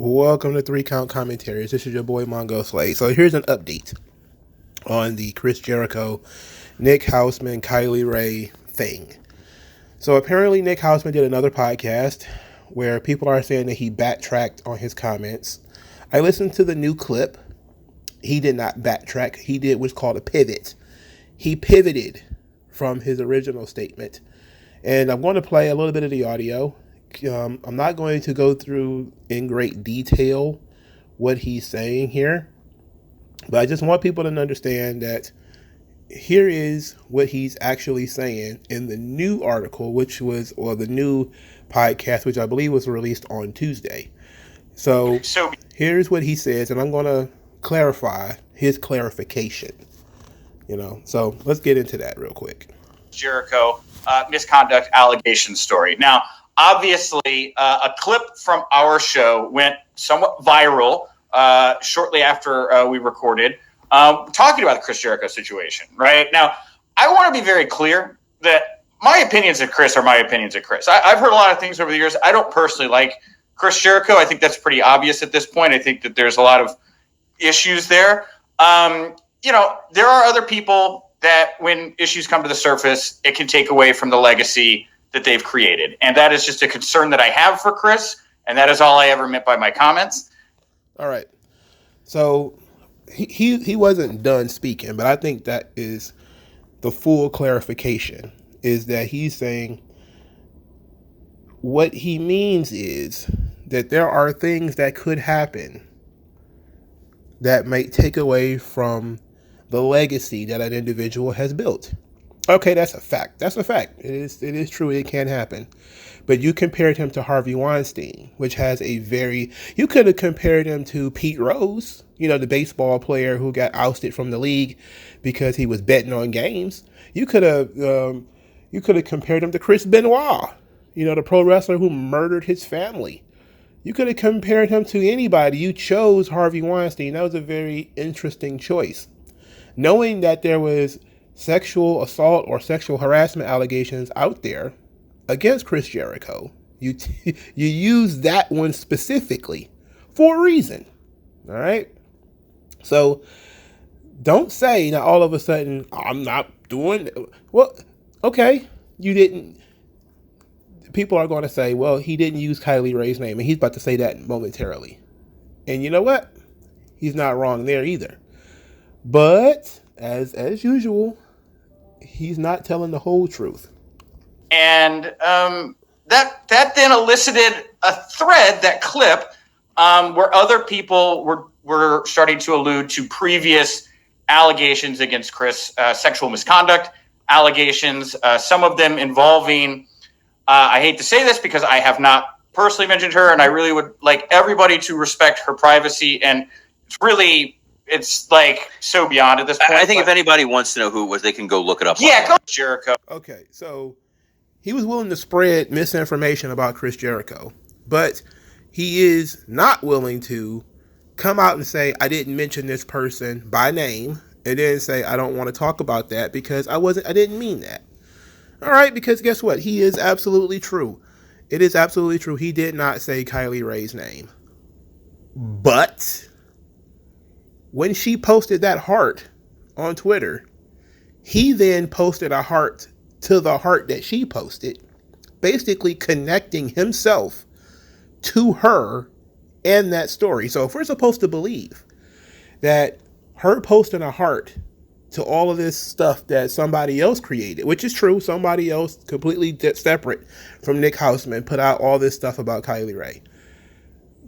Welcome to Three Count Commentaries. This is your boy MagMongoSlade. So here's an update on the Chris Jericho, Nick Hausman, Kylie Ray thing. So apparently Nick Hausman did another podcast where people are saying that he backtracked on his comments. I listened to the new clip. He did not backtrack. He did what's called a pivot. He pivoted from his original statement. And I'm going to play a little bit of the audio. I'm not going to go through in great detail what he's saying here, but I just want people to understand that here is what he's actually saying in the new article, the new podcast, which I believe was released on Tuesday. So here's what he says, and I'm going to clarify his clarification. So let's get into that real quick. Jericho misconduct allegation story. Now, obviously, a clip from our show went somewhat viral shortly after we recorded, talking about the Chris Jericho situation. Right now, I want to be very clear that my opinions of Chris are my opinions of Chris. I've heard a lot of things over the years. I don't personally like Chris Jericho. I think that's pretty obvious at this point. I think that there's a lot of issues there. There are other people that when issues come to the surface, it can take away from the legacy that they've created. And that is just a concern that I have for Chris. And that is all I ever meant by my comments. All right. So he wasn't done speaking, but I think that is the full clarification, is that he's saying what he means is that there are things that could happen that might take away from the legacy that an individual has built. Okay, that's a fact. That's a fact. It is true. It can happen. But you compared him to Harvey Weinstein, which has you could have compared him to Pete Rose, the baseball player who got ousted from the league because he was betting on games. You could have compared him to Chris Benoit, the pro wrestler who murdered his family. You could have compared him to anybody. You chose Harvey Weinstein. That was a very interesting choice. Knowing that there was sexual assault or sexual harassment allegations out there against Chris Jericho, you use that one specifically for a reason. All right. So don't say now all of a sudden I'm not doing well. Okay, you didn't. People are going to say, well, he didn't use Kylie Ray's name, and he's about to say that momentarily. And you know what? He's not wrong there either. But as usual, he's not telling the whole truth. And that then elicited a thread, that clip, where other people were starting to allude to previous allegations against Chris, sexual misconduct allegations, some of them involving, I hate to say this because I have not personally mentioned her, and I really would like everybody to respect her privacy. And it's like so beyond at this point. I think if anybody wants to know who it was, they can go look it up. Yeah, go Jericho. Okay, so he was willing to spread misinformation about Chris Jericho, but he is not willing to come out and say, I didn't mention this person by name, and then say, I don't want to talk about that because I didn't mean that. All right, because guess what? He is absolutely true. It is absolutely true. He did not say Kylie Ray's name. But when she posted that heart on Twitter, he then posted a heart to the heart that she posted, basically connecting himself to her and that story. So if we're supposed to believe that her posting a heart to all of this stuff that somebody else created, which is true, somebody else completely separate from Nick Hausman put out all this stuff about Kylie Ray.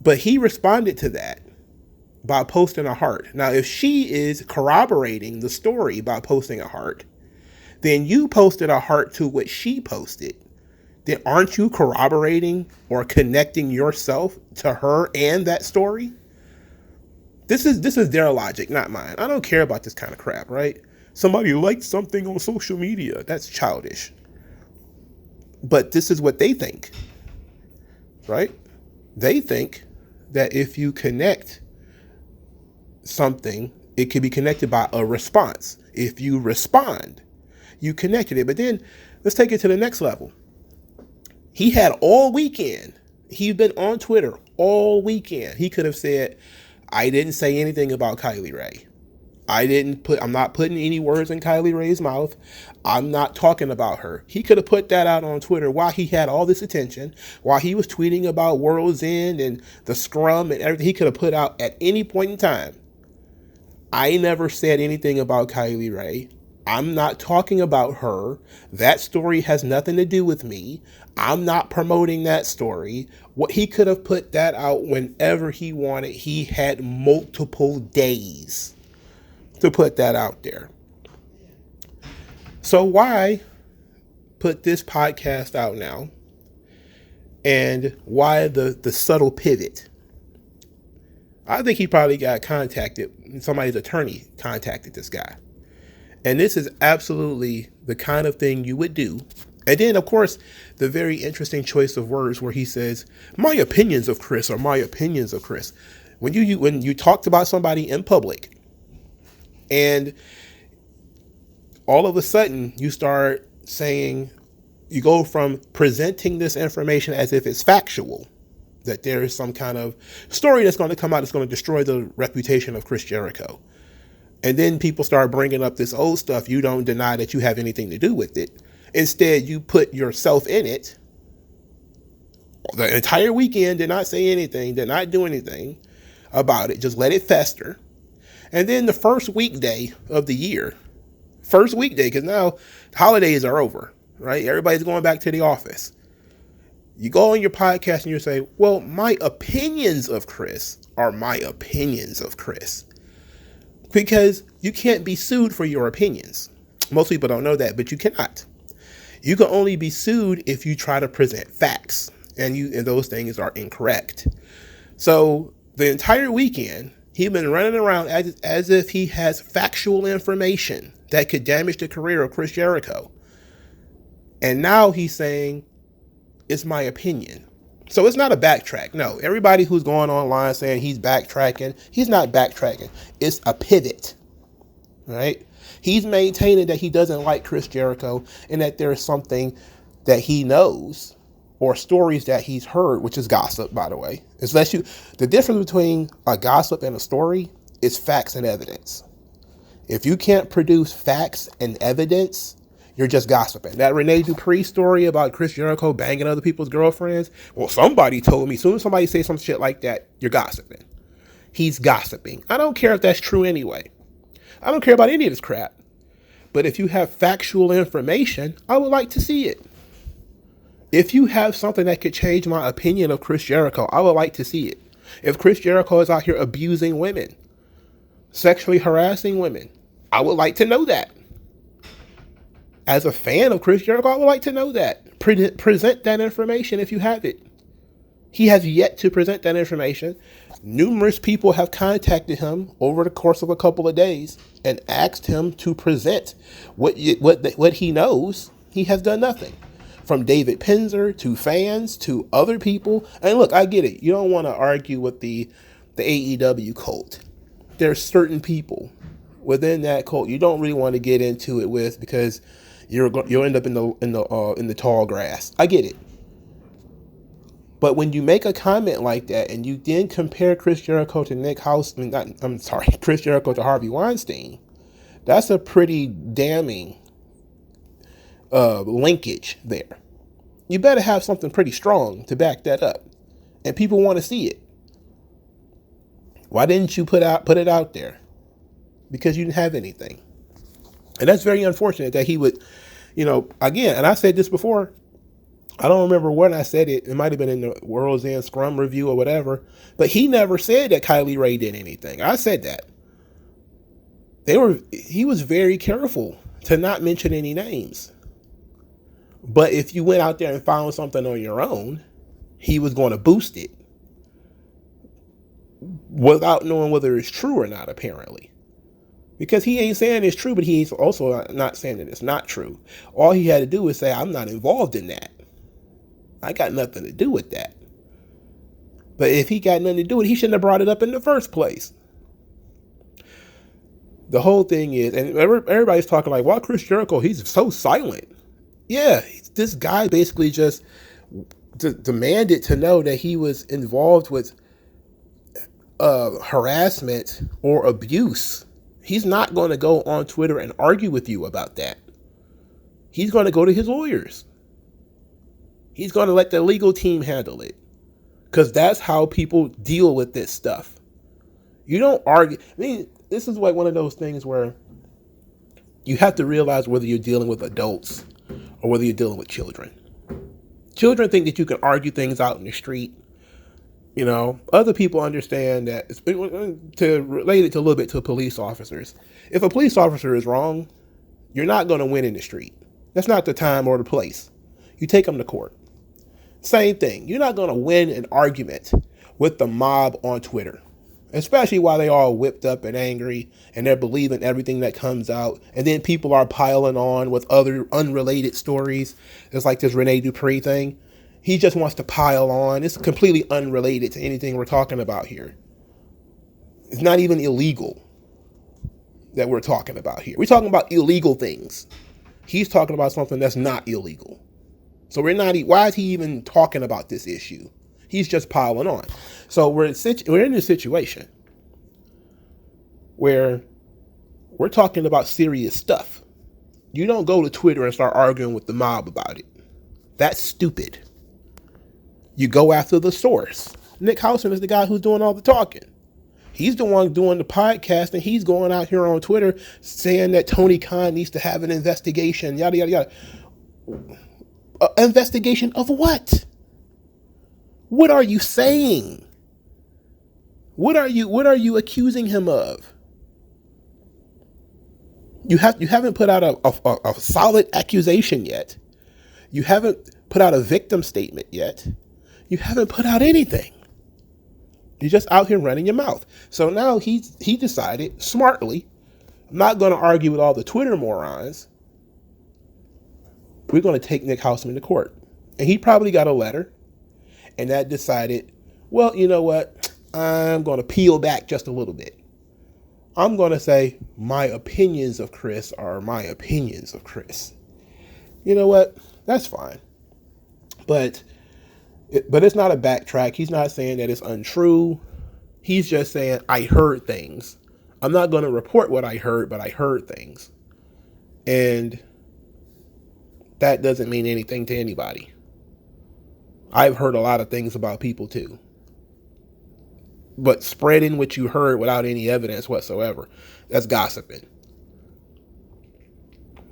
But he responded to that by posting a heart. Now, if she is corroborating the story by posting a heart, then you posted a heart to what she posted. Then aren't you corroborating or connecting yourself to her and that story? This is their logic, not mine. I don't care about this kind of crap, right? Somebody liked something on social media. That's childish. But this is what they think, right? They think that if you connect something, it can be connected by a response. If you respond, you connected it. But then let's take it to the next level. He had all weekend He's been on Twitter all weekend. He could have said, I didn't say anything about Kylie Rae. I'm not putting any words in Kylie Rae's mouth. I'm not talking about her. He could have put that out on Twitter while he had all this attention, while he was tweeting about World's End and the scrum and everything. He could have put out at any point in time. I never said anything about Kylie Rae. I'm not talking about her. That story has nothing to do with me. I'm not promoting that story. What he could have put that out whenever he wanted. He had multiple days to put that out there. So why put this podcast out now? And why the subtle pivot? I think he probably got contacted. Somebody's attorney contacted this guy. And this is absolutely the kind of thing you would do. And then, of course, the very interesting choice of words where he says, my opinions of Chris or my opinions of Chris. When you talked about somebody in public, and all of a sudden you start saying, you go from presenting this information as if it's factual, that there is some kind of story that's going to come out that's going to destroy the reputation of Chris Jericho. And then people start bringing up this old stuff. You don't deny that you have anything to do with it. Instead, you put yourself in it. The entire weekend did not say anything, did not do anything about it. Just let it fester. And then the first weekday of the year, because now holidays are over, right? Everybody's going back to the office. You go on your podcast and you say, well, my opinions of Chris are my opinions of Chris. Because you can't be sued for your opinions. Most people don't know that, but you cannot. You can only be sued if you try to present facts, and those things are incorrect. So the entire weekend, he's been running around as if he has factual information that could damage the career of Chris Jericho. And now he's saying, it's my opinion. So it's not a backtrack. No, everybody who's going online saying he's backtracking, he's not backtracking. It's a pivot, right? He's maintaining that he doesn't like Chris Jericho and that there's something that he knows or stories that he's heard, which is gossip, by the way. The difference between a gossip and a story is facts and evidence. If you can't produce facts and evidence, you're just gossiping. That Rene Dupree story about Chris Jericho banging other people's girlfriends, well, somebody told me. As soon as somebody says some shit like that, you're gossiping. He's gossiping. I don't care if that's true anyway. I don't care about any of this crap. But if you have factual information, I would like to see it. If you have something that could change my opinion of Chris Jericho, I would like to see it. If Chris Jericho is out here abusing women, sexually harassing women, I would like to know that. As a fan of Chris Jericho, I would like to know that. Present that information if you have it. He has yet to present that information. Numerous people have contacted him over the course of a couple of days and asked him to present what he knows. He has done nothing. From David Penzer to fans to other people. And look, I get it. You don't want to argue with the AEW cult. There's certain people within that cult you don't really want to get into it with because you'll end up in the tall grass. I get it. But when you make a comment like that and you then compare Chris Jericho to Chris Jericho to Harvey Weinstein, that's a pretty damning linkage there. You better have something pretty strong to back that up. And people want to see it. Why didn't you put it out there? Because you didn't have anything. And that's very unfortunate that he would, again, and I said this before, I don't remember when I said it. It might have been in the World's End Scrum review or whatever, but he never said that Kylie Rae did anything. I said that. He was very careful to not mention any names. But if you went out there and found something on your own, he was going to boost it without knowing whether it's true or not, apparently. Because he ain't saying it's true, but he's also not saying that it's not true. All he had to do was say, I'm not involved in that. I got nothing to do with that. But if he got nothing to do with it, he shouldn't have brought it up in the first place. The whole thing is, and everybody's talking like, wow, Chris Jericho, he's so silent. Yeah, this guy basically just demanded to know that he was involved with harassment or abuse, he's not going to go on Twitter and argue with you about that. He's going to go to his lawyers. He's going to let the legal team handle it, because that's how people deal with this stuff. You don't argue. I mean, this is like one of those things where you have to realize whether you're dealing with adults or whether you're dealing with children. Children think that you can argue things out in the street. You know, other people understand that. To relate it to a little bit to police officers. If a police officer is wrong, you're not going to win in the street. That's not the time or the place. You take them to court. Same thing. You're not going to win an argument with the mob on Twitter, especially while they all whipped up and angry and they're believing everything that comes out. And then people are piling on with other unrelated stories. It's like this Rene Dupree thing. He just wants to pile on. It's completely unrelated to anything we're talking about here. It's not even illegal that we're talking about here. We're talking about illegal things. He's talking about something that's not illegal. So why is he even talking about this issue? He's just piling on. So we're in this situation where we're talking about serious stuff. You don't go to Twitter and start arguing with the mob about it. That's stupid. You go after the source. Nick Hausman is the guy who's doing all the talking. He's the one doing the podcast, and he's going out here on Twitter saying that Tony Khan needs to have an investigation, yada, yada, yada. Investigation of what? What are you saying? What are you accusing him of? You haven't put out a solid accusation yet. You haven't put out a victim statement yet. You haven't put out anything. You're just out here running your mouth. So now he decided smartly, I'm not going to argue with all the Twitter morons. We're going to take Nick Hausman to court. And he probably got a letter, and that decided, well, you know what? I'm going to peel back just a little bit. I'm going to say my opinions of Chris are my opinions of Chris. You know what? That's fine. But it's not a backtrack. He's not saying that it's untrue. He's just saying, I heard things. I'm not going to report what I heard, but I heard things. And that doesn't mean anything to anybody. I've heard a lot of things about people too. But spreading what you heard without any evidence whatsoever, that's gossiping.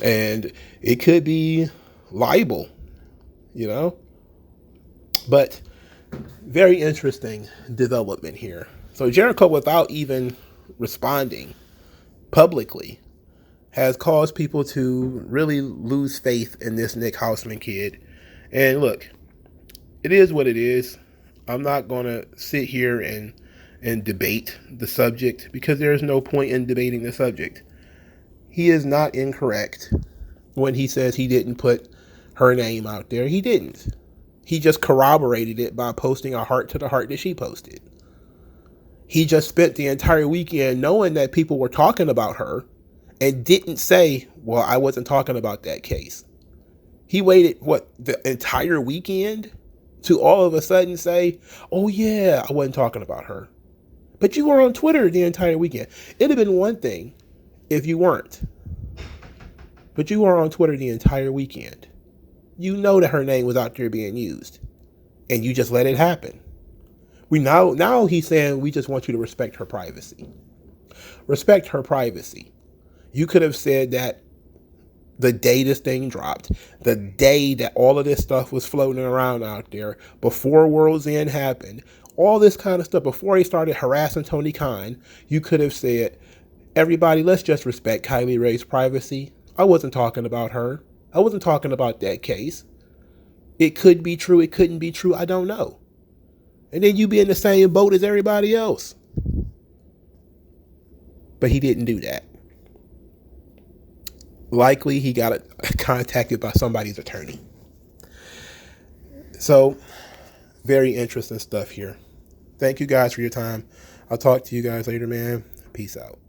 And it could be libel, you know? But very interesting development here. So Jericho, without even responding publicly, has caused people to really lose faith in this Nick Hausman kid. And look, it is what it is. I'm not going to sit here and debate the subject, because there's no point in debating the subject. He is not incorrect when he says he didn't put her name out there. He didn't. He just corroborated it by posting a heart to the heart that she posted. He just spent the entire weekend knowing that people were talking about her and didn't say, well, I wasn't talking about that case. He waited, the entire weekend to all of a sudden say, oh yeah, I wasn't talking about her. But you were on Twitter the entire weekend. It'd have been one thing if you weren't. But you were on Twitter the entire weekend. You know that her name was out there being used, and you just let it happen. Now he's saying we just want you to respect her privacy. Respect her privacy. You could have said that the day this thing dropped, the day that all of this stuff was floating around out there, before World's End happened, all this kind of stuff, before he started harassing Tony Khan, you could have said, everybody, let's just respect Kylie Rae's privacy. I wasn't talking about her. I wasn't talking about that case. It could be true. It couldn't be true. I don't know. And then you be in the same boat as everybody else. But he didn't do that. Likely he got contacted by somebody's attorney. So, very interesting stuff here. Thank you guys for your time. I'll talk to you guys later, man. Peace out.